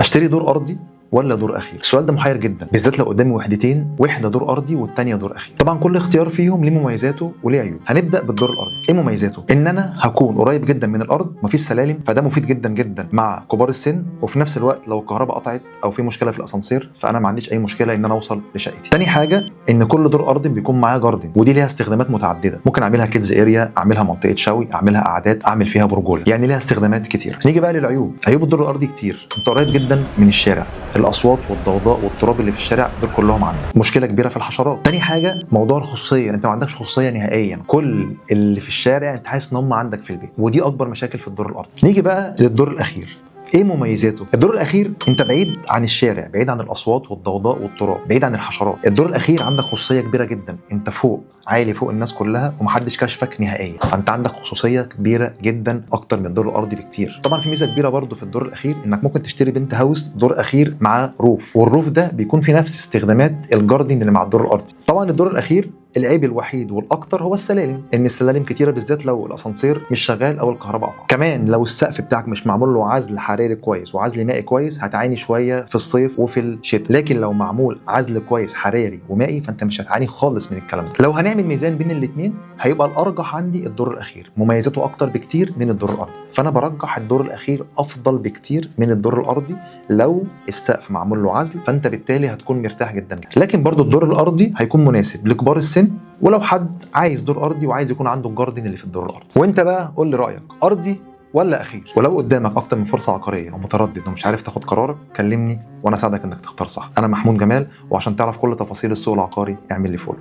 اشتري دور ارضي ولا دور اخير؟ السؤال ده محير جدا، بالذات لو قدامي وحدتين، وحده دور ارضي والتانيه دور اخير. طبعا كل اختيار فيهم ليه مميزاته وليه عيوب. هنبدا بالدور الارضي. ايه مميزاته؟ ان انا هكون قريب جدا من الارض، مفيش سلالم، فده مفيد جدا جدا مع كبار السن، وفي نفس الوقت لو الكهرباء قطعت او في مشكله في الاسانسير فانا ما عنديش اي مشكله ان انا اوصل لشقتي. تاني حاجه ان كل دور ارضي بيكون معاه جاردن، ودي ليها استخدامات متعدده، ممكن اعملها كيدز اريا، اعملها منطقه شوي، اعملها قعدات، اعمل فيها برجوله، يعني ليها استخدامات كتير. نيجي بقى للعيوب. عيوب الدور الارضي كتير، انت قريب جدا من الشارع، الاصوات والضوضاء والتراب اللي في الشارع دول كلهم عندك، مشكله كبيره في الحشرات. تاني حاجه موضوع الخصوصيه، انت ما عندكش خصوصيه نهائيا، كل اللي في الشارع انت حاسس ان هم عندك في البيت، ودي اكبر مشاكل في الدور الارضي. نيجي بقى للدور الاخير. ايه مميزاته؟ الدور الاخير انت بعيد عن الشارع، بعيد عن الاصوات والضوضاء والتراب، بعيد عن الحشرات. الدور الاخير عندك خصوصيه كبيره جدا، انت فوق، عالي فوق الناس كلها ومحدش كشفك نهائيا، فانت عندك خصوصيه كبيره جدا اكتر من الدور الارضي بكتير. طبعا في ميزه كبيره برضو في الدور الاخير، انك ممكن تشتري بنت هاوس دور اخير مع روف، والروف ده بيكون في نفس استخدامات الجاردن اللي مع الدور الارضي. طبعا الدور الاخير العيب الوحيد والاكتر هو السلالم، ان السلالم كتيره بالذات لو الاسانسير مش شغال او الكهرباء قطعت. كمان لو السقف بتاعك مش معمول له عزل حراري كويس وعزل مائي كويس هتعاني شويه في الصيف وفي الشتاء، لكن لو معمول عزل كويس حراري ومائي فانت مش هتعاني خالص من الكلام ده. لو هنعمل ميزان بين الاثنين هيبقى الارجح عندي الدور الاخير، مميزاته اكتر بكتير من الدور الارضي، فانا برجح الدور الاخير افضل بكتير من الدور الارضي لو السقف معمول له عزل، فانت بالتالي هتكون مرتاح جدا. لكن برضو الدور الارضي هيكون مناسب لكبار السن، ولو حد عايز دور ارضي وعايز يكون عنده الجاردن اللي في الدور الارضي. وانت بقى قول لي رايك، ارضي ولا اخير؟ ولو قدامك اكتر من فرصه عقاريه ومتردد ومش عارف تاخد قرارك كلمني وانا اساعدك انك تختار صح. انا محمود جمال، وعشان تعرف كل تفاصيل السوق العقاري اعمل لي فولو.